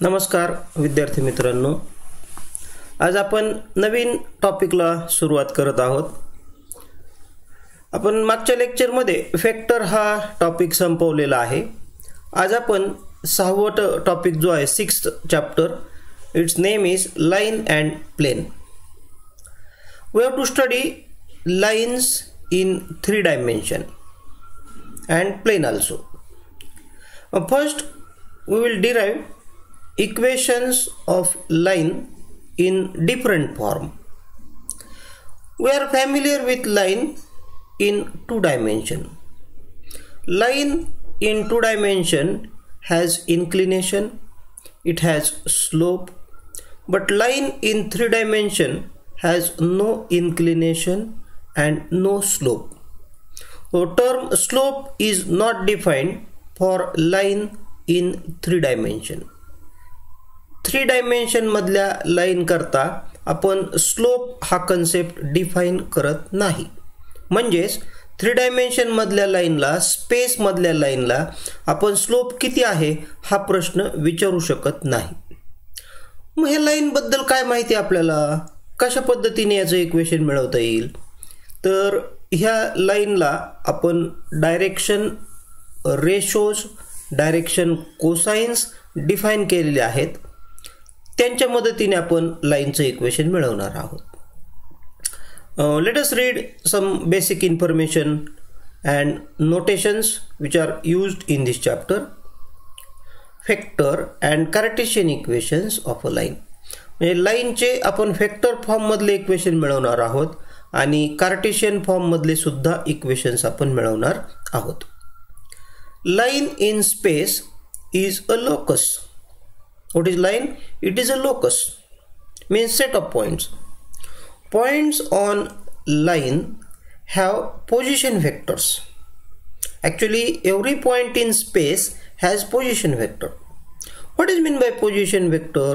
नमस्कार विद्यार्थी मित्रांनो, आज आपण नवीन टॉपिकला सुरुवात करत आहोत. आपण मागच्या लेक्चरमध्ये फॅक्टर हा टॉपिक संपवलेला आहे. आज आपण 6वा टॉपिक जो आहे 6th chapter, it's name is line and plane. We have to study lines in 3 dimension and plane also. First we will derive equations of line in different form. We are familiar with line in 2 dimension. Line in 2 dimension has inclination, it has slope, but line in 3 dimension has no inclination and no slope. So term slope is not defined for line in 3 dimension. 3 dimension मधल्या line करता आपण slope हा concept define करत नाही. म्हणजेच 3 dimension मधल्या लाइनला, space मधल्या लाइनला आपण स्लोप किती आहे हा प्रश्न विचारू शकत नाही. मग हे लाइन बद्दल काय माहिती आपल्याला, कशा पद्धतीने याचं इक्वेशन मिळवता येईल? तर ह्या लाइनला आपण direction ratios, direction cosines define केलेले आहेत. त्यांच्या मदतीने आपण लाइनचं इक्वेशन मिळवणार आहोत. Let us read some basic information and notations which are used in this chapter. Factor and cartesian equations of a line. म्हणजे लाइनचे आपण फॅक्टर फॉर्म मधले इक्वेशन मिळवणार आहोत आणि कार्टेशियन फॉर्म मधले सुद्धा इक्वेशन्स आपण मिळवणार आहोत. Line in space is a locus. What is line? It is a locus, means set of points. Points on line have position vectors. Actually, every point in space has position vector. What is meant by position vector?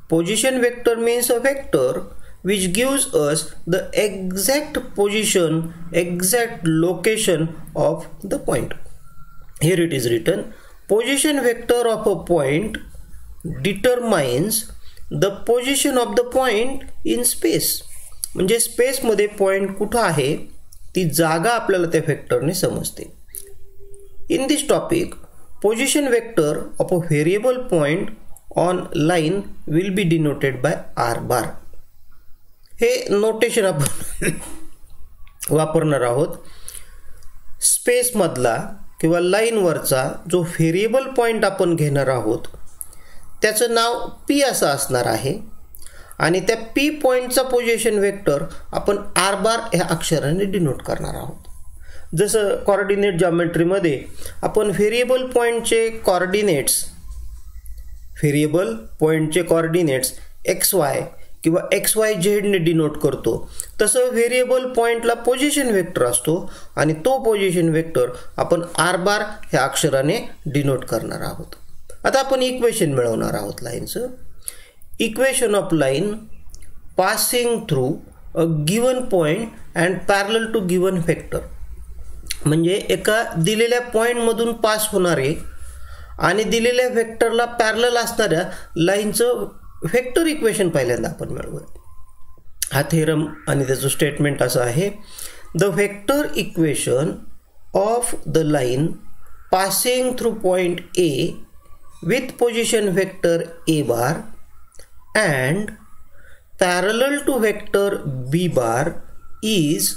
Position vector means a vector which gives us the exact position, exact location of the point. Here it is written, position vector of a point determines the position of the point in space. म्हणजे space मध्ये point कुठं आहे ती जागा आपल्याला त्या वेक्टरने समजते. In this topic, position vector of a variable point on line will be denoted by r bar. हे नोटेशन आपण वापरणार आहोत. स्पेस मधला किंवा लाईनवरचा जो व्हेरिएबल पॉइंट आपण घेणार आहोत त्याचं नाव पी असं असणार आहे आणि त्या पी पॉइंटचा पोझिशन वेक्टर आपण आर बार ह्या अक्षराने डिनोट करणार आहोत. जसं कोऑर्डिनेट जॉमेट्रीमध्ये आपण व्हेरिएबल पॉइंटचे कोऑर्डिनेट्स एक्स वाय किंवा एक्स वाय झेडने डिनोट करतो, तसं व्हेरिएबल पॉइंटला पोझिशन वेक्टर असतो आणि तो पोझिशन वेक्टर आपण आर बार ह्या अक्षराने डिनोट करणार आहोत. आता आपण इक्वेशन मिळवणार आहोत लाईनचं. Equation of line passing through a given point and parallel to given vector. म्हणजे एका दिलेल्या पॉइंटमधून पास होणारे आणि दिलेल्या वेक्टरला पॅरलल असणाऱ्या लाईनचं वेक्टर इक्वेशन पहिल्यांदा आपण मिळवूया. हा थेरम आणि त्याचं स्टेटमेंट असं आहे, the vector equation of the line passing through point A with position vector A bar and parallel to vector B bar is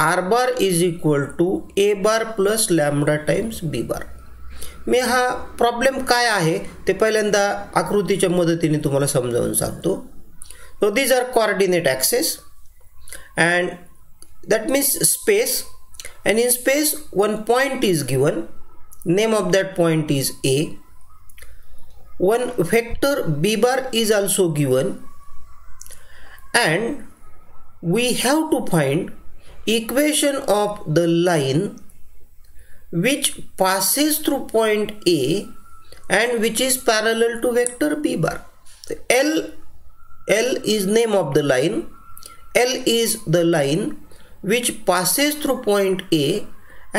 R bar is equal to A bar plus lambda times B bar. मी हा problem काय आहे ते पहिल्यांदा आकृतीच्या मदतीने तुम्हाला समजावून सांगतो. So these are coordinate axes and that means space, and in space one point is given, name of that point is A. One vector B bar is also given and we have to find equation of the line which passes through point A and which is parallel to vector B bar. L is name of the line. L is the line which passes through point A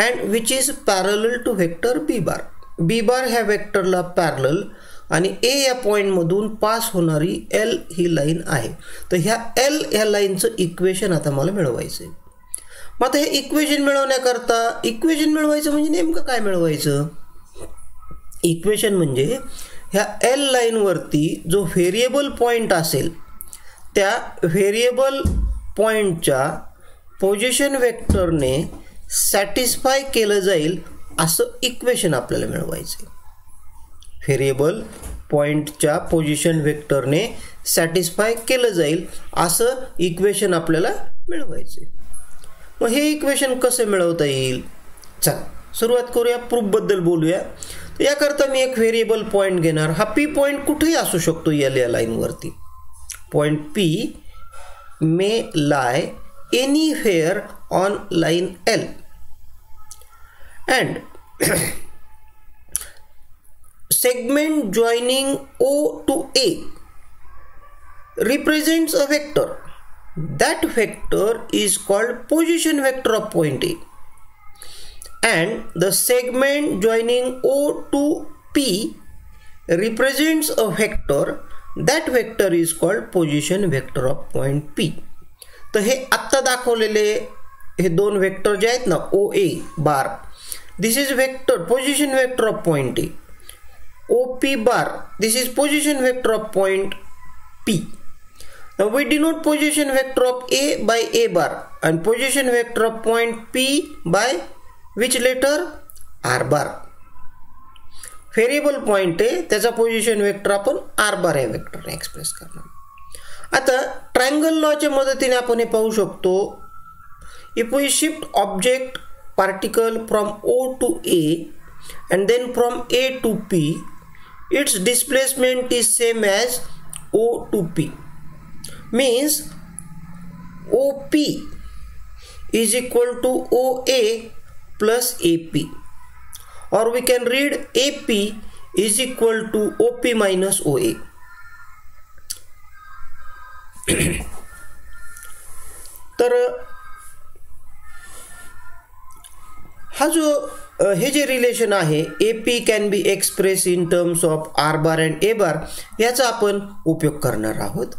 and which is parallel to vector B bar. B bar ह्या वेक्टरला parallel आणि ए या पॉईंटमधून pass होणारी L ही line आहे. तर ह्या L ह्या लाईनचं equation आता मला मिळवायचं आहे. मग आता हे इक्वेशन मिळवण्याकरता इक्वेशन मिळवायचं म्हणजे नेमकं काय मिळवायचं? इक्वेशन म्हणजे ह्या एल लाईनवरती जो व्हेरिएबल पॉईंट असेल त्या व्हेरिएबल पॉईंटच्या पोझिशन वेक्टरने सॅटिस्फाय केलं जाईल असं इक्वेशन आपल्याला मिळवायचं आहे. व्हेरिएबल पॉईंटच्या पोझिशन वेक्टरने सॅटिस्फाय केलं जाईल असं इक्वेशन आपल्याला मिळवायचं आहे. मग हे इक्वेशन कसं मिळवता येईल? चला सुरुवात करूया, प्रूफबद्दल बोलूया. तर याकरता मी एक व्हेरिएबल पॉईंट घेणार. हा पी पॉईंट कुठेही असू शकतो एल या लाईनवरती. Point P may lie anywhere on line L and segment joining O to A represents a vector. That vector is called position vector of point A, and the segment joining O to P represents a vector. That vector is called position vector of point P. तर हे आत्ता दाखवलेले हे दोन vector जे आहेत ना, O A bar, this is vector position vector of point A. O P bar, this is position vector of point P. Now we denote position vector of A by A bar and position vector of point P by which letter? R bar. Variable point आहे त्याचा position vector आपण R bar या वेक्टरने express करणार. आता triangle लॉच्या मदतीने आपण हे पाहू शकतो. If we shift object particle from O to A and then from A to P, its displacement is same as O to P. Means OP is equal to OA plus AP, or we can read AP is equal to OP minus OA. तर हा जो हे जे relation आहे AP can be express in terms of R bar and A बार, याचा आपण उपयोग करणार आहोत.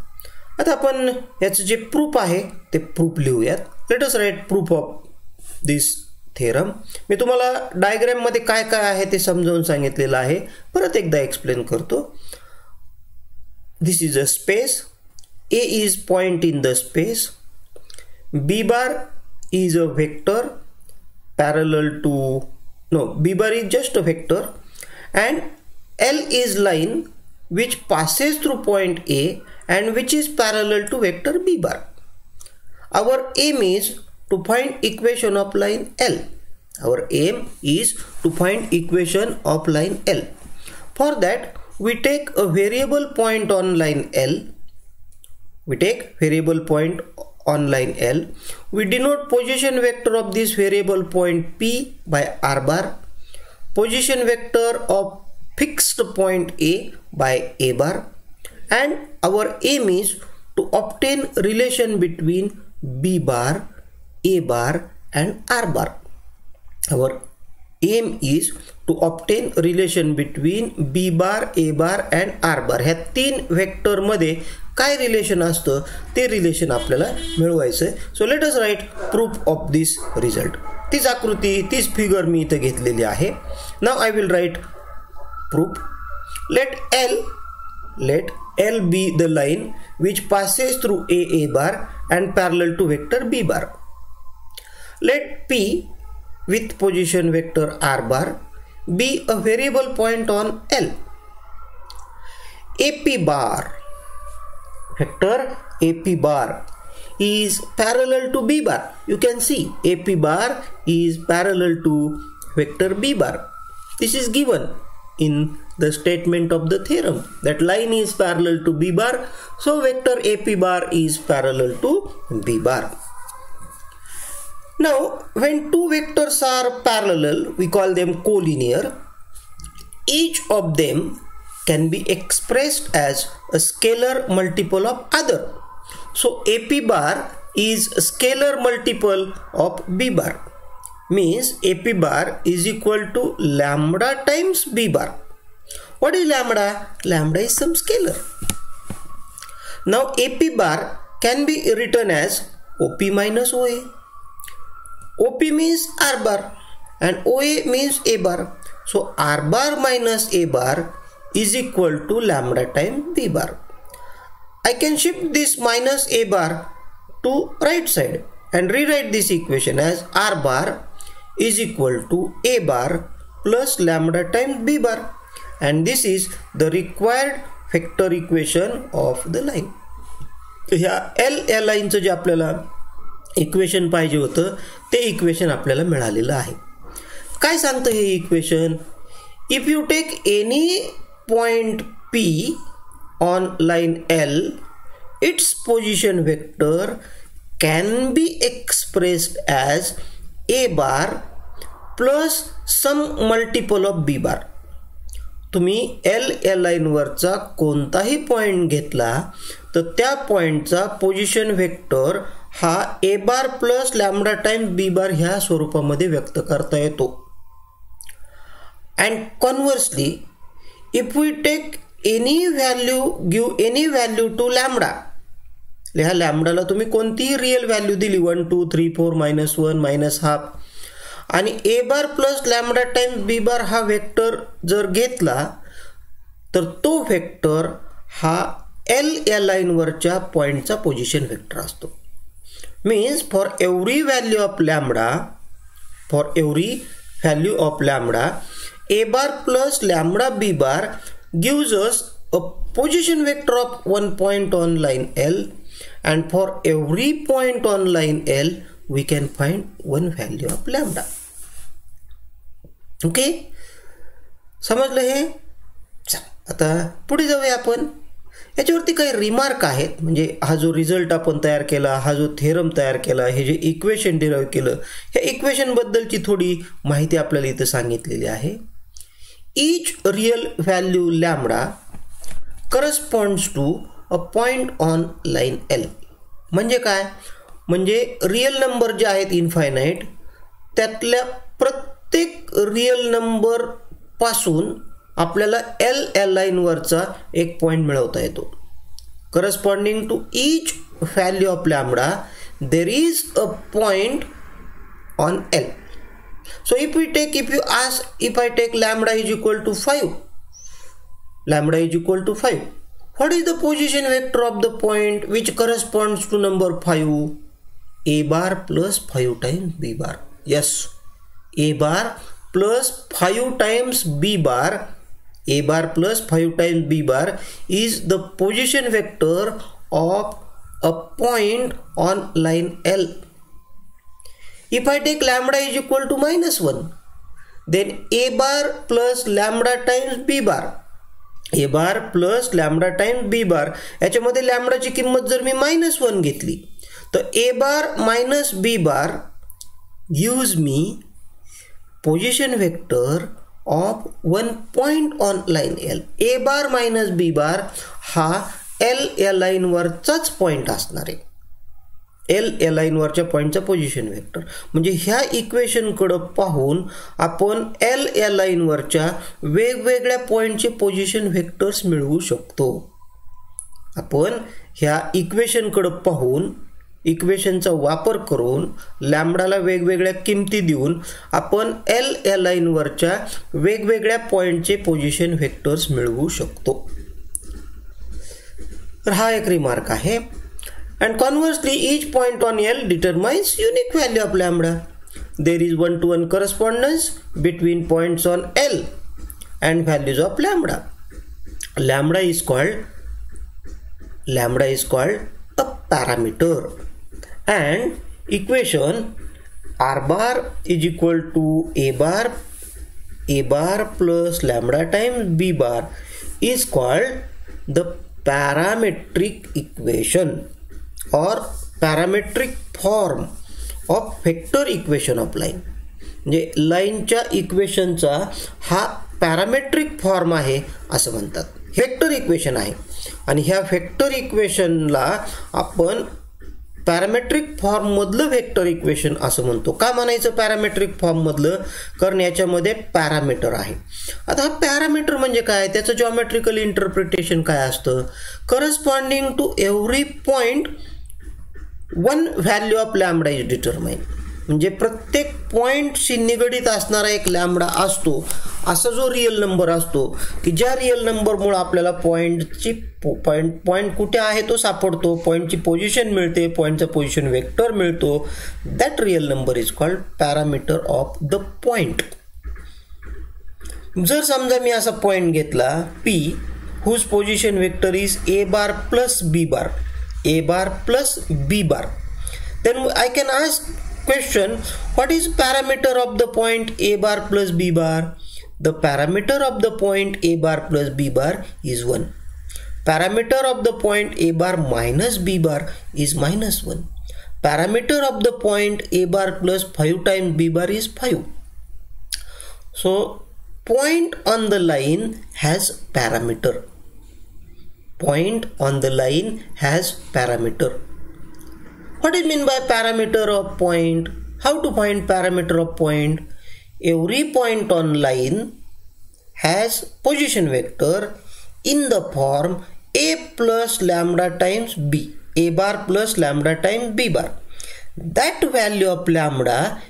आता आपण याचं जे प्रूफ आहे ते प्रूफ लिहूयात. Let us write proof of this theorem. मी तुम्हाला डायग्राममध्ये काय काय आहे ते समजावून सांगितलेलं आहे, परत एकदा एक्सप्लेन करतो. This is a space. A is point in the space. B bar is a vector parallel to, no, B bar is just a vector, and L is line which passes through point A and which is parallel to vector B bar. Our aim is to find equation of line L. Our aim is to find equation of line L. For that, we take a variable point on line L. We take variable point on line L. We denote position vector of this variable point P by R bar. Position vector of fixed point A by A bar. And our aim is to obtain relation between B bar, A bar and R bar. Our aim is to obtain relation between B bar, A bar and R bar. ह्या तीन vector मध्ये काय relation असतं ते relation आपल्याला मिळवायचं आहे. So let us write proof of this result. तीच आकृती, तीच फिगर मी इथं घेतलेली आहे. Now I will write proof. Let L be the line which passes through A bar and parallel to vector B bar. Let P with position vector R bar be a variable point on L. AP bar, vector AP bar is parallel to B bar. You can see AP bar is parallel to vector B bar. This is given in the statement of the theorem that line is parallel to B bar, so vector AP bar is parallel to B bar. Now when two vectors are parallel, we call them collinear. Each of them can be expressed as a scalar multiple of other. So AP bar is a scalar multiple of B bar. Means AP bar is equal to lambda times B bar. What is lambda? Lambda is some scalar. Now AP bar can be written as OP minus OA. OP means R bar and OA means A bar. So R bar minus A bar is equal to lambda times B bar. I can shift this minus A bar to right side and rewrite this equation as R bar is equal to A bar plus lambda times B bar, and this is the required vector equation of the line. ह्या या लाईनचं जे आपल्याला equation पाहिजे होतं ते equation आपल्याला मिळालेलं आहे. काय सांगतं हे equation? If you take any point P on line L, its position vector can be expressed as A bar plus some multiple of B bar. तुम्ही L या लाईनवरचा कोणताही पॉइंट घेतला तर त्या पॉइंटचा पोझिशन वेक्टर हा A bar plus lambda times B bar ह्या स्वरूपामध्ये व्यक्त करता येतो. And conversely if we take any value, give any value to lambda, ह्या लॅम्बडाला तुम्ही कोणतीही रिअल व्हॅल्यू दिली 1 2 3 4 -1 -½ आणि A bar plus lambda times B बार हा वेक्टर जर घेतला तर तो वेक्टर हा L या लाईनवरच्या पॉइंटचा पोझिशन वेक्टर असतो. Means for every value of lambda A bar plus lambda B bar gives us a position vector of one point on line L, and for every point on line L we can find one value of lambda. Okay, समजलं हे? आता पुढे जाऊया आपण. याच्यावरती काही remark आहेत. म्हणजे हा जो रिझल्ट आपण तयार केला, हा जो थेरम तयार केला, हे जे इक्वेशन डिराईव्ह केलं, ह्या इक्वेशन बद्दलची थोडी माहिती आपल्याला इथं सांगितलेली आहे. Each real value lambda corresponds to a point on line L. म्हणजे काय? म्हणजे रिअल नंबर जे आहेत इन्फायनाइट, त्यातल्या प्रत्येक रिअल नंबर पासून आपल्याला L या लाईनवरचा एक पॉइंट मिळवता येतो. Corresponding to each value of lambda there is a point on L. So if I take lambda is equal to 5, what is the position vector of the point which corresponds to number 5? A bar plus 5 times B bar. Yes, A bar plus 5 times B bar, A bar plus 5 times B bar is the position vector of a point on line L. If I take lambda is equal to -1, then A bar plus lambda times B bar, A bar plus lambda times B bar, याच्यामध्ये लॅम्बडाची किंमत जर मी -1 घेतली तर A bar minus B bar gives me position vector of one point on line L. A bar minus B bar हा L या लाईनवरचाच point असणार आहे. L या लाईनवरच्या पॉइंटचा पोझिशन वेक्टर. म्हणजे ह्या इक्वेशनकडे पाहून आपण L या लाईनवरच्या वेगवेगळ्या पॉइंटचे पोझिशन वेक्टर्स मिळवू शकतो. आपण ह्या इक्वेशनकडे पाहून इक्वेशनचा वापर करून लॅम्बडाला वेगवेगळ्या किमती देऊन आपण L या लाईनवरच्या वेगवेगळ्या पॉइंटचे पोझिशन वेक्टर्स मिळवू शकतो. तर हा एक रिमार्क आहे. And conversely, each point on L determines unique value of lambda. There is one-to-one correspondence between points on L and values of lambda. Lambda is called a parameter, and equation R bar is equal to A bar plus lambda times B bar is called the parametric equation or parametric form of vector equation of line. म्हणजे लाईनच्या इक्वेशनचा हा parametric form आहे असं म्हणतात. Vector equation आहे आणि ह्या vector इक्वेशनला आपण पॅरामेट्रिक फॉर्म मधलं वेक्टर इक्वेशन असं म्हणतो. का म्हणायचं पॅरामेट्रिक फॉर्म मधलं? कारण याच्यामध्ये पॅरामीटर आहे. आता हा पॅरामीटर म्हणजे काय, त्याचं जॉमेट्रिकल इंटरप्रिटेशन काय असतं? Corresponding to every point one value of lambda is determine. म्हणजे प्रत्येक पॉइंटशी निगडीत असणारा एक लॅम्बडा असतो. असा जो रिअल नंबर असतो की ज्या रिअल नंबरमुळे आपल्याला पॉइंट कुठे आहे तो सापडतो, पॉइंटची पोझिशन मिळते, पॉइंटचा पोझिशन वेक्टर मिळतो. That real number is called parameter of the point. जर समजा मी असा पॉइंट घेतला P whose position vector is a bar plus b bar, a bar plus b bar, then I can ask question, what is parameter of the point a bar plus b bar? The parameter of the point a bar plus b bar is 1. Parameter of the point a bar minus b bar is minus 1. Parameter of the point a bar plus 5 times b bar is 5. So point on the line has parameter. Point on the line has parameter. What is mean by parameter of point? How to find parameter of point? Every point on line has position vector in the form a plus lambda times b, a bar plus lambda times b bar. That value of lambda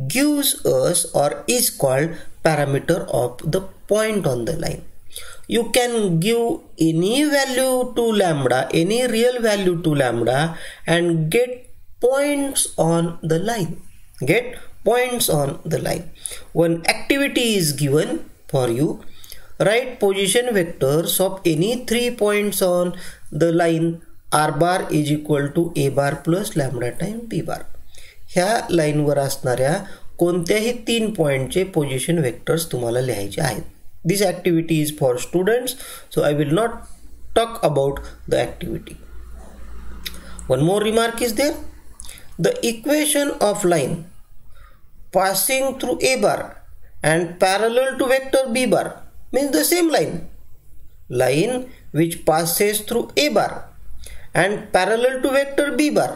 gives us or is called parameter of the point on the line. You can give any value to lambda, any real value to lambda, and get points on the line. Get points on the line. One activity is given for you. Write position vectors of any 3 points on the line. R bar is equal to a bar plus lambda times b bar. ह्या लाईनवर असणाऱ्या कोणत्याही 3 पॉइंटचे position vectors तुम्हाला लिहायचे आहेत. This activity is for students, so I will not talk about the activity. One more remark is there. The equation of line passing through a bar and parallel to vector b bar means the same line. Line which passes through a bar and parallel to vector b bar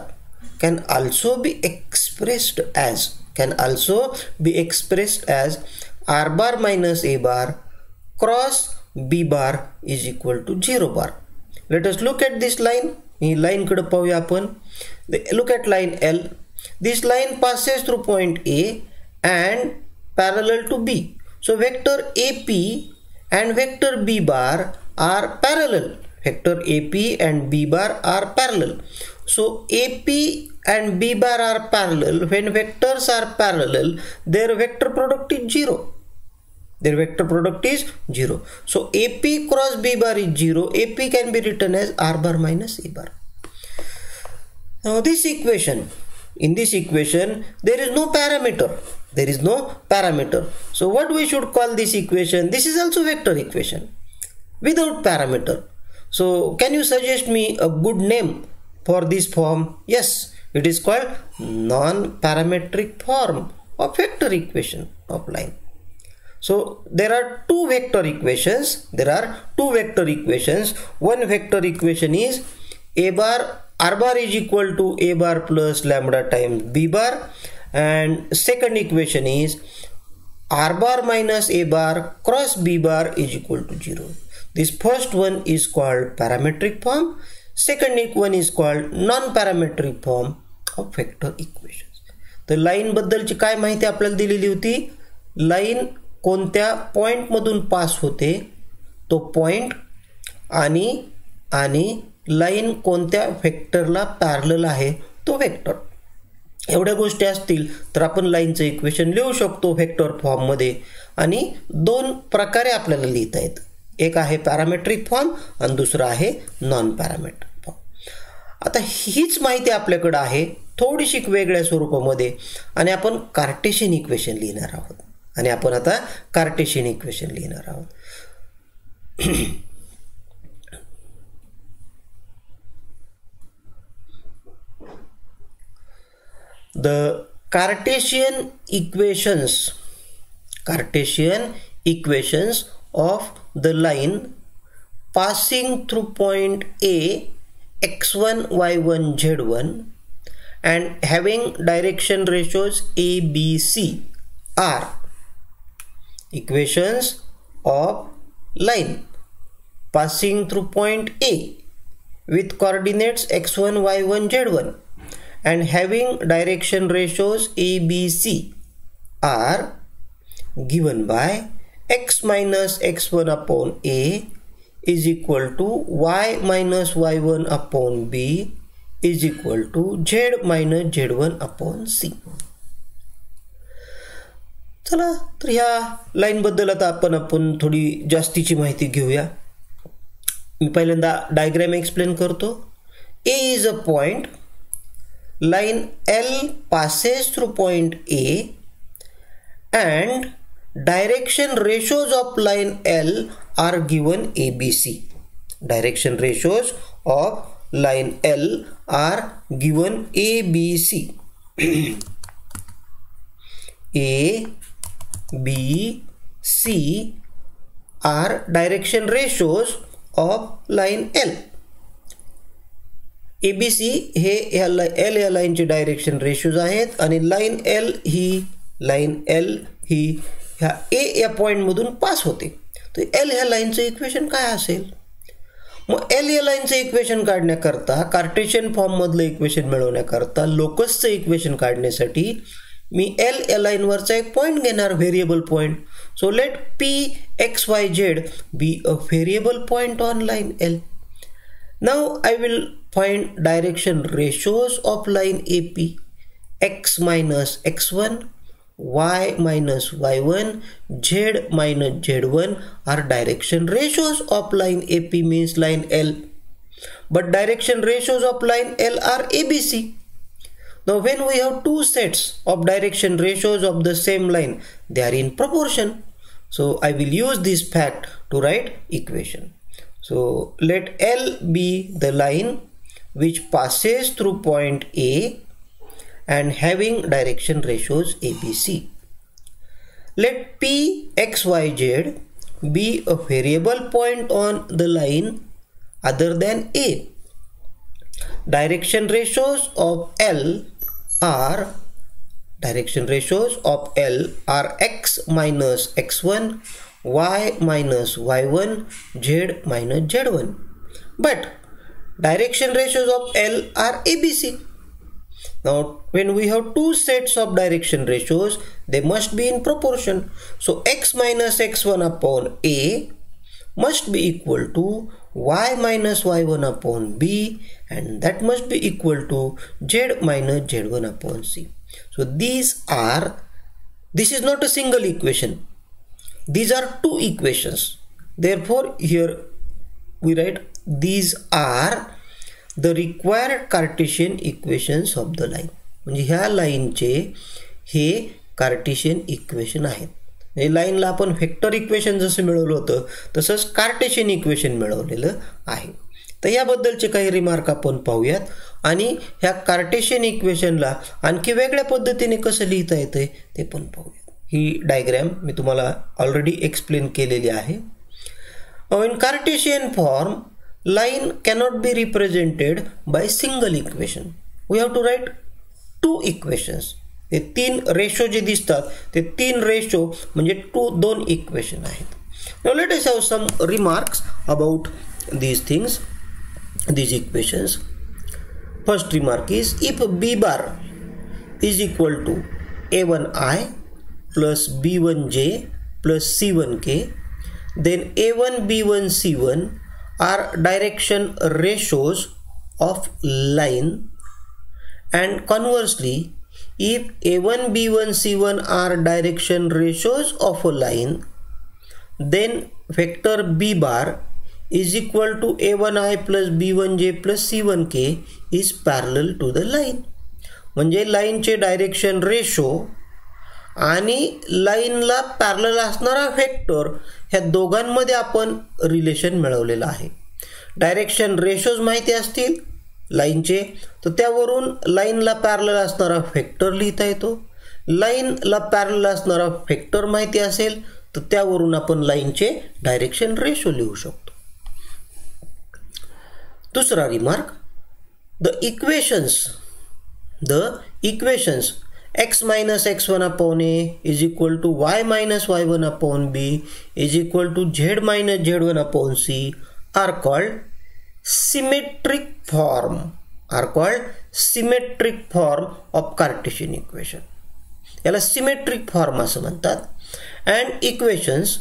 can also be expressed as r bar minus a bar cross b bar is equal to 0 bar. Let us look at this line. He line कडे पाहूया आपण. Look at line L. This line passes through point A and parallel to B. So vector AP and vector B bar are parallel. Vector AP and B bar are parallel. So AP and B bar are parallel. When vectors are parallel, their vector product is 0. Their vector product is 0. So AP cross B bar is 0. AP can be written as R bar minus A bar. Now in this equation, there is no parameter. There is no parameter. So what we should call this equation? This is also vector equation without parameter. So can you suggest me a good name for this form? Yes, it is called non-parametric form of vector equation of line. So there are two vector equations. One vector equation is r bar is equal to a bar plus lambda times b bar, and second equation is r bar minus a bar cross b bar is equal to 0. This first one is called parametric form. Second one is called non-parametric form of vector equations. तर line बद्दलची काय माहिती आपल्याला दिलेली होती? Line कोणत्या point मधून pass होते तो पॉइंट आणि लाईन कोणत्या वेक्टरला पॅरलल आहे तो वेक्टर. एवढ्या गोष्टी असतील तर आपण लाईनचं इक्वेशन लिहू शकतो वेक्टर फॉर्म मध्ये. आणि 2 प्रकारे आपल्याला लिहिता येतं. एक आहे पॅरामेट्रिक फॉर्म आणि दुसरा आहे नॉन पॅरामेट्रिक फॉर्म. आता हीच माहिती आपल्याकडे आहे थोडीशी वेगळ्या स्वरूपामध्ये, आणि आपण कार्टेशियन इक्वेशन लिहिणार आहोत. The Cartesian equations of the line passing through point A x1 y1 z1 and having direction ratios A, B, C are equations of line passing through point A with coordinates x1, y1, z1 and having direction ratios A, B, C are given by x minus x1 upon A is equal to y minus y1 upon B is equal to z minus z1 upon C. चला तर ह्या line बद्दल आता आपण थोडी जास्तीची माहिती घेऊया. मी पहिल्यांदा डायग्राम एक्सप्लेन करतो. A is a point, line L passes through point A and direction ratios of line L are given ABC. Direction ratios of line L are given ABC. A, B, C are direction ratios of line L. ABC हे L या लाईनचे direction ratios आहेत आणि line L ही ह्या A या पॉईंटमधून pass होते. तर L ह्या लाईनचं इक्वेशन काय असेल? मग L या लाईनचं इक्वेशन काढण्याकरता कार्टेशियन फॉर्ममधलं इक्वेशन मिळवण्याकरता लोकसचं इक्वेशन काढण्यासाठी मी L या लाईनवरचा एक पॉईंट घेणार, variable point. So let P x y z be a variable point on line L. Now I will find direction ratios of line AP. X minus x1, y minus y1, z minus z1 are direction ratios of line AP, means line L. But direction ratios of line L are ABC. Now when we have two sets of direction ratios of the same line, they are in proportion. So I will use this fact to write equation. So let L be the line which passes through point A and having direction ratios ABC. Let P x y z be a variable point on the line other than A. Direction ratios of L are x minus x1, y minus y1, z minus z1. But direction ratios of L are ABC. Now when we have two sets of direction ratios, they must be in proportion. So x minus x1 upon A must be equal to y minus y1 upon B, and that must be equal to z minus z1 upon C. So this is not a single equation. These are two equations. Therefore here we write these are the required Cartesian equations of the line. म्हणजे ह्या लाईनचे हे Cartesian equation आहेत. म्हणजे लाईनला आपण vector equation जसं मिळवलं होतं तसंच कार्टेशियन इक्वेशन मिळवलेलं आहे. तर याबद्दलचे काही रिमार्क आपण पाहूयात आणि ह्या कार्टेशियन इक्वेशनला आणखी वेगळ्या पद्धतीने कसं लिहिता येते ते पण पाहूयात. ही डायग्राम मी तुम्हाला ऑलरेडी एक्सप्लेन केलेली आहे. In Cartesian form line cannot be represented by single equation. We have to write two equations. ते तीन रेशो जे दिसतात ते तीन रेशो म्हणजे दोन इक्वेशन आहेत. Now let us have some remarks about these things, these equations. First remark is if B bar is equal to A1I plus B1J plus C1K, then A1 B1 C1 are direction ratios of line, and conversely if A1 B1 C1 are direction ratios of a line, then vector B bar is equal to A1I plus B1J plus C1K is parallel to the line. म्हणजे लाईनचे direction ratio आणि लाईनला parallel असणारा vector ह्या दोघांमध्ये आपण relation मिळवलेलं आहे. डायरेक्शन रेशोज माहिती असतील लाईनचे तर त्यावरून लाईनला पॅरलल असणारा व्हेक्टर लिहिता येतो. लाईनला पॅरलल असणारा व्हेक्टर माहिती असेल तर त्यावरून आपण लाईनचे डायरेक्शन रेशो लिहू शकतो. दुसरा remark, the equations the equations x minus x1 upon a is equal to y minus y1 upon b is equal to z minus z1 upon c are called symmetric form of Cartesian equation. याला symmetric form असं म्हणतात. And equations,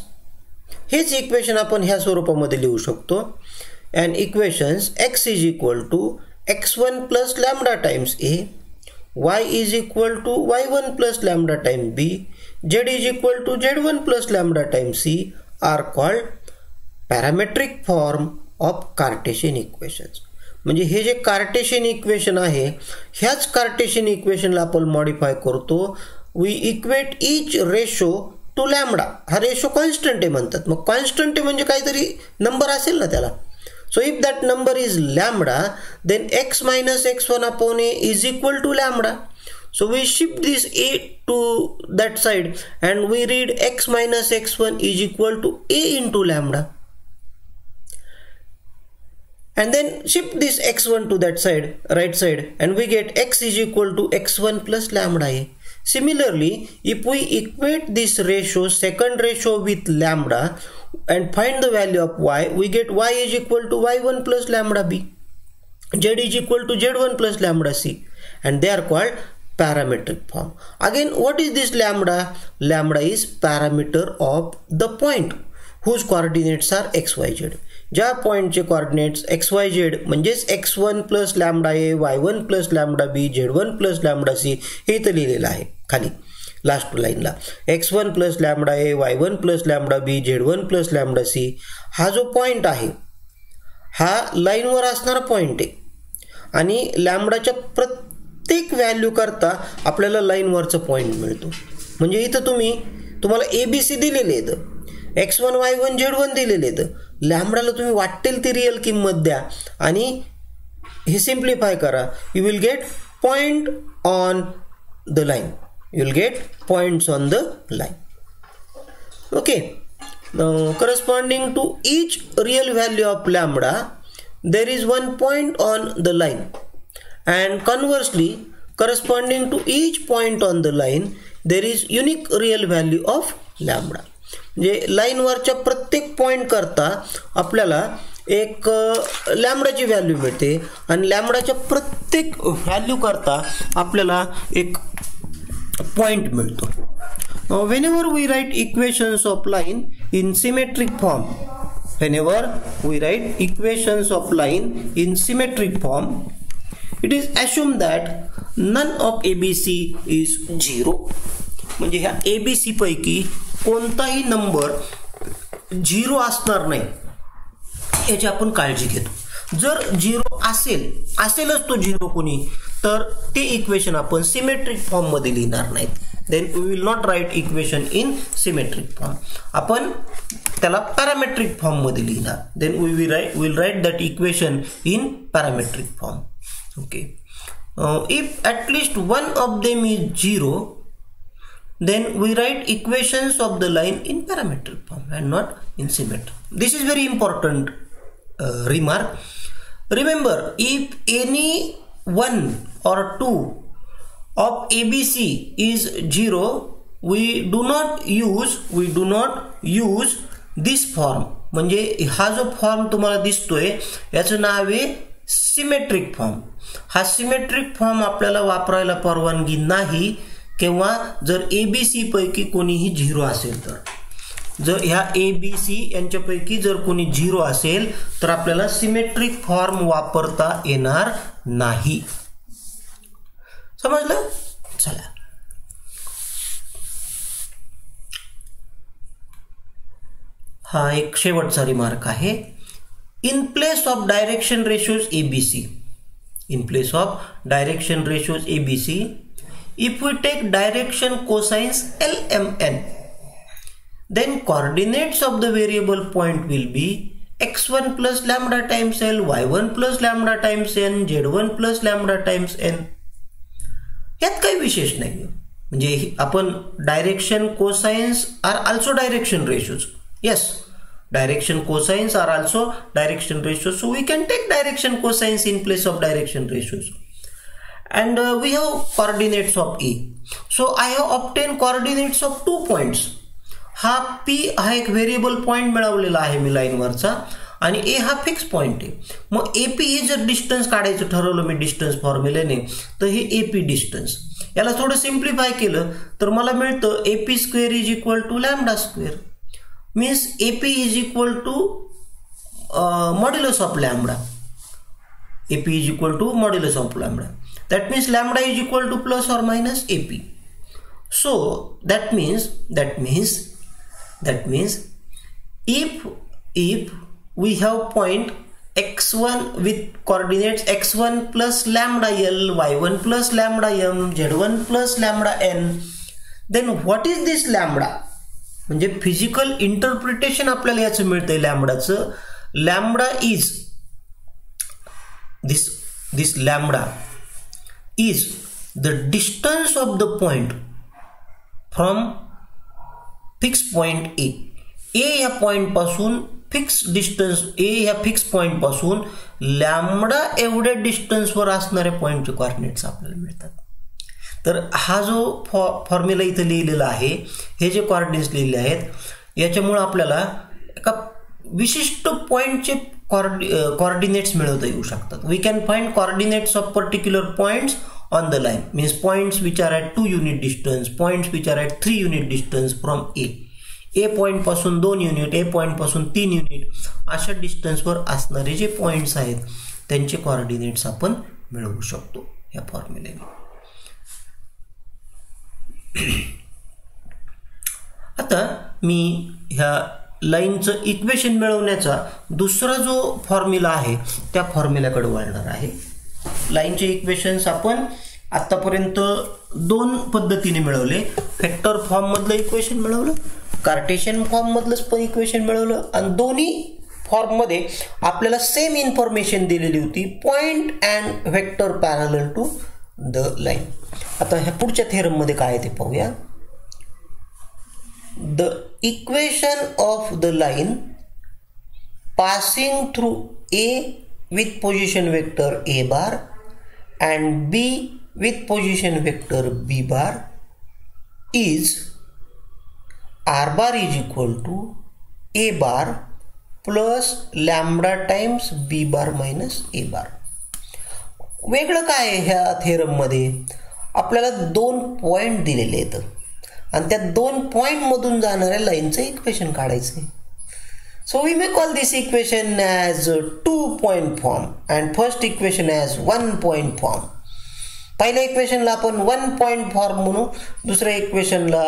हेच equation आपण ह्या स्वरूपामध्ये लिहू शकतो. And equations x is equal to x1 plus lambda times a, y is equal to y1 plus lambda times b, z is equal to z1 plus lambda times c are called parametric form of Cartesian equations. म्हणजे हे जे Cartesian equation आहे, ह्याच Cartesian इक्वेशनला आपण modify करतो. We equate each ratio to lambda. हा ratio constant आहे म्हणतात. मग कॉन्स्टंट आहे म्हणजे काहीतरी नंबर असेल ना त्याला. So if that number is lambda then x minus x1 upon a is equal to lambda. So we shift this a to that side and we read x minus x1 is equal to a into lambda. And then shift this x1 to that side, right side, and we get x is equal to x1 plus lambda a. Similarly, if we equate this ratio, second ratio with lambda and find the value of y, we get y is equal to y1 plus lambda b, z is equal to z1 plus lambda c, and they are called parametric form. Again, what is this lambda? Lambda is parameter of the point whose coordinates are x, y, z. ज्या पॉइंटचे coordinates x Y Z म्हणजेच x1 plus lambda ए, y1 plus lambda बी, z1 plus lambda C हे इथं लिहिलेलं आहे खाली last लाईनला. x1 plus lambda ए, y1 plus lambda बी, z1 plus lambda C हा जो पॉइंट आहे हा लाईनवर असणारा पॉइंट आहे. आणि लॅम्बडाच्या प्रत्येक व्हॅल्यू करता आपल्याला लाईनवरचं पॉइंट मिळतो. म्हणजे इथं तुम्हाला ABC दिलेले आहेत, x1 y1 z1 दिलेले आहेत. लॅम्बडाला तुम्ही वाटेल ती रिअल किंमत द्या आणि हे सिम्प्लिफाय करा. You will get point on the line. You will get points on the line. Okay. Corresponding to each real value of lambda there is one point on the line. And conversely corresponding to each point on the line there is unique real value of lambda. म्हणजे लाईनवरच्या प्रत्येक point करता आपल्याला एक लॅम्बडाची value मिळते आणि लॅम्बडाच्या प्रत्येक value करता आपल्याला एक पॉइंट मिळतो. whenever we write equations of line in symmetric form, whenever we write equations of line in symmetric form, it is assumed that none of ABC is 0. म्हणजे ह्या ABC पैकी कोणताही नंबर 0 असणार नाही याची आपण काळजी घेतो. जर 0 असेलच तो 0 कोणी तर ते इक्वेशन आपण सिमेट्रिक फॉर्म मध्ये लिहिणार नाहीत. Then we will not write equation in symmetric form. आपण त्याला पॅरामेट्रिक फॉर्म मध्ये लिहिणार. Then we will write that equation in parametric form. Okay. If at least one of them is 0, then we write equations of the line in parametric form and not in symmetric. This is very important remark. Remember, if any one or two of ABC is 0, we do not use this form. म्हणजे हा जो form तुम्हाला दिसतोय याचं नाव आहे symmetric form. हा symmetric form आपल्याला वापरायला परवानगी नाही किंवा जर ABC पैकी कोणीही 0 असेल तर. जर ह्या ABC यांच्यापैकी जर कोणी 0 असेल तर आपल्याला सिमेट्रिक फॉर्म वापरता येणार नाही. समजलं? चला. हा एक शेवटचा रिमार्क आहे. In place of direction ratios ABC, if we take direction cosines LMN, then coordinates of the variable point will be x1 plus lambda times L, y1 plus lambda times N, z1 plus lambda times N. यात काही विशेष नाही. म्हणजे आपण direction cosines are also direction ratios. Yes. Direction cosines are also direction ratios, so we can take direction cosines in place of direction ratios. and we have coordinates of A. So I have obtained coordinates of 2 points. हा P हा एक variable point मिळवलेला आहे मी लाईनवरचा आणि A हा fix point आहे. मग AP हे जर डिस्टन्स काढायचं ठरवलं मी डिस्टन्स फॉर्म्युलेने तर हे AP डिस्टन्स. याला थोडं सिम्प्लिफाय केलं तर मला मिळतं AP square is equal to lambda square. Means AP is equal to modulus of lambda. AP is equal to modulus of lambda. That means lambda is equal to plus or minus AP. So that means if we have point x1 with coordinates x1 plus lambda L, y1 plus lambda M, z1 plus lambda N, then what is this lambda? म्हणजे physical interpretation आपल्याला याचं मिळतंय लॅम्बडाचं. Lambda is this lambda is the distance of the point from fixed point A. A या point पासून fix distance A या fix point पासून lambda एवढ्या डिस्टन्सवर असणाऱ्या पॉइंटचे कोऑर्डिनेट्स आपल्याला मिळतात. तर हा जो फॉर्म्युला इथे लिहिलेला आहे, हे जे कोऑर्डिनेट्स लिहिले आहेत याच्यामुळे आपल्याला एका विशिष्ट पॉइंटचे coordinates मिळवता येऊ शकतात. We can find coordinates of particular points on the line. Means points which are at 2 unit distance, points which are at 3 unit distance from A. A point पासून 2 युनिट, A पॉइंट पासून 3 unit अशा डिस्टन्सवर असणारे जे points आहेत त्यांचे coordinates आपण मिळवू शकतो या फॉर्म्युलेने. आता मी ह्या लाईनचं इक्वेशन मिळवण्याचा दुसरा जो फॉर्म्युला आहे त्या फॉर्म्युल्याकडे वळणार आहे. लाईनचे इक्वेशन्स आपण आतापर्यंत 2 पद्धतीने मिळवले. वेक्टर फॉर्म मधलं इक्वेशन मिळवलं, कार्टेशियन फॉर्म मधलं पण इक्वेशन मिळवलं आणि दोन्ही फॉर्म मध्ये आपल्याला सेम इन्फॉर्मेशन दिलेली होती, point and vector parallel to the line. आता ह्या पुढच्या थेरम मध्ये काय ते पाहूया. The equation of the line passing through A with position vector A bar and B with position vector B bar is R bar is equal to A bar plus lambda times B bar minus A bar. वेगळं काय आहे ह्या theorem मध्ये? आपल्याला 2 point दिलेले आहेत आणि त्या 2 पॉइंट मधून जाणाऱ्या लाईनचं इक्वेशन काढायचं आहे. So we may call this equation as 2 point form and first equation as 1 point form. पहिल्या इक्वेशनला आपण 1 पॉइंट फॉर्म म्हणू, दुसऱ्या इक्वेशनला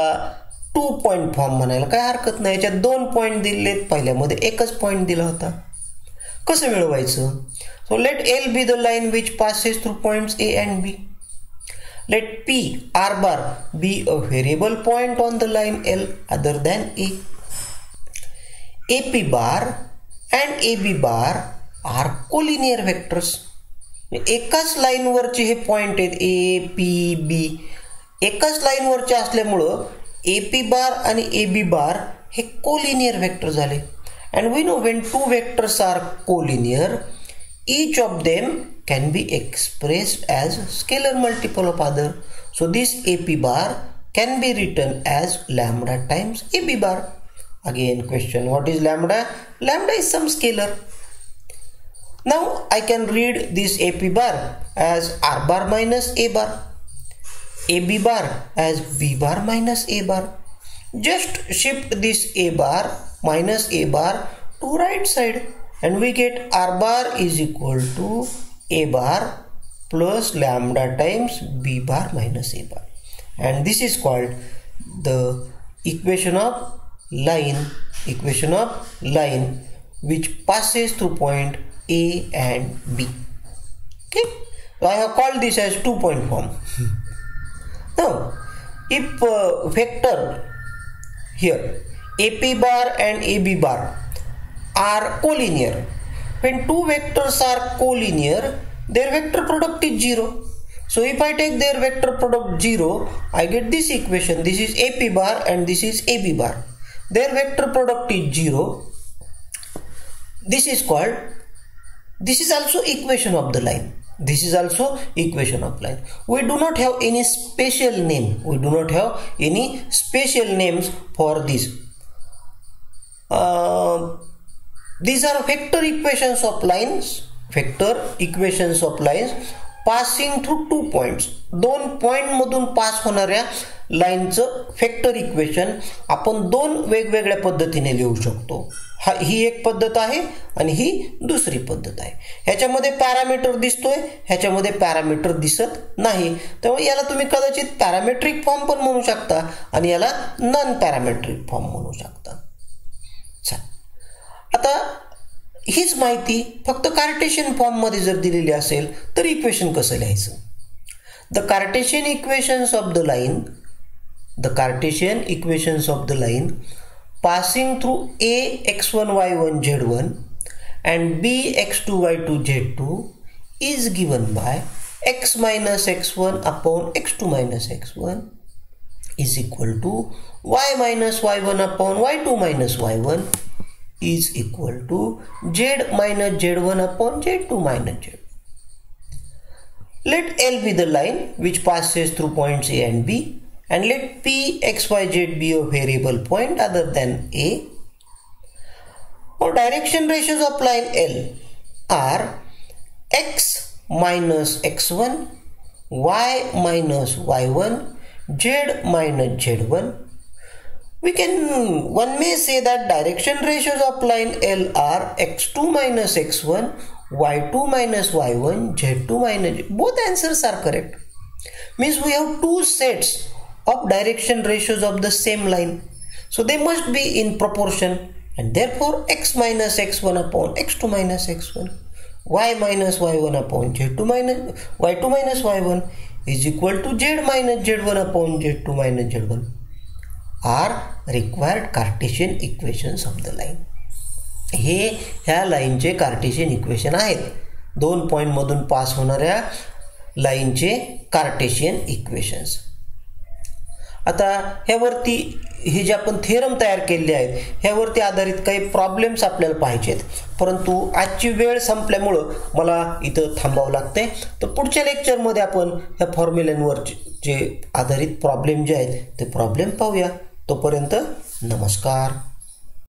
2 पॉइंट फॉर्म म्हणायला काय हरकत नाही. याच्यात 2 पॉइंट दिलेत, पहिल्यामध्ये एकच पॉइंट दिला होता. कसं मिळवायचं? So let L be the line which passes through points A and B. Let P R bar be a variable point on the line L other than A. AP bar and AB bar are collinear vectors. एकाच लाईनवरचे हे point आहेत A, P, B. एकाच लाईनवरचे असल्यामुळं AP bar आणि AB bar हे collinear vector झाले. And we know when 2 vectors are collinear, each of them can be expressed as scalar multiple of other. So this AP bar can be written as lambda times AB bar. Again question, what is lambda? Lambda is some scalar. Now I can read this AP bar as R bar minus A bar, AB bar as B bar minus A bar. Just shift this A bar minus A bar to right side and we get R bar is equal to A bar plus lambda times B bar minus A bar, and this is called the equation of line which passes through point A and B. Okay, so I have called this as 2 point form. Now if vector here AP bar and AB bar are collinear, when 2 vectors are collinear, their vector product is 0. So if I take their vector product 0, I get this equation. This is AP bar and this is AB bar. Their vector product is 0. This is also equation of the line. This is also equation of line. We do not have any special name. We do not have any special names for this. These are vector equations of lines. Vector equations of lines passing through 2 points. 2 point मधून pass होणाऱ्या लाईनचं vector equation आपण 2 वेगवेगळ्या पद्धतीने लिहू शकतो. ही एक पद्धत आहे आणि ही दुसरी पद्धत आहे. ह्याच्यामध्ये पॅरामीटर दिसतोय, ह्याच्यामध्ये पॅरामीटर दिसत नाही. त्यामुळे याला तुम्ही कदाचित पॅरामेट्रिक फॉर्म पण म्हणू शकता आणि याला नॉन पॅरामेट्रिक फॉर्म म्हणू शकता. आता हीच माहिती फक्त कार्टेशियन फॉर्म मध्ये जर दिलेली असेल तर इक्वेशन कसं लिहायचं? The Cartesian equations of the line, the Cartesian equations of the line passing through a x1 y1 z1 and b x2 y2 z2 is given by x minus x1 upon x2 minus x1 is equal to y minus y1 upon y2 minus y1 is equal to z minus z1 upon z2 minus z1. Let L be the line which passes through points A and B, and let P, X, Y, Z be a variable point other than A. Now direction ratios of line L are X minus X1, Y minus Y1, Z minus Z1. One may say that direction ratios of line L are X2 minus X1, Y2 minus Y1, Z2 minus Z. Both answers are correct. Means we have 2 sets of direction ratios of the same line, so they must be in proportion, and therefore x minus x1 upon x2 minus x1, y minus y1 upon z2 minus y2 minus y1 is equal to z minus z1 upon z2 minus z1 are required Cartesian equations of the line. हे ह्या लाईनचे Cartesian equation आहेत. 2 point मधून pass होणाऱ्या लाईनचे Cartesian equations. आता ह्यावरती हे जे आपण थेरम तयार केले आहेत ह्यावरती आधारित काही प्रॉब्लेम्स आपल्याला पाहिजेत, परंतु आजची वेळ संपल्यामुळं मला इथं थांबावं लागतंय. तर पुढच्या लेक्चरमध्ये आपण ह्या फॉर्म्युल्यांवर जे आधारित प्रॉब्लेम जे आहेत ते प्रॉब्लेम पाहूया. तोपर्यंत नमस्कार.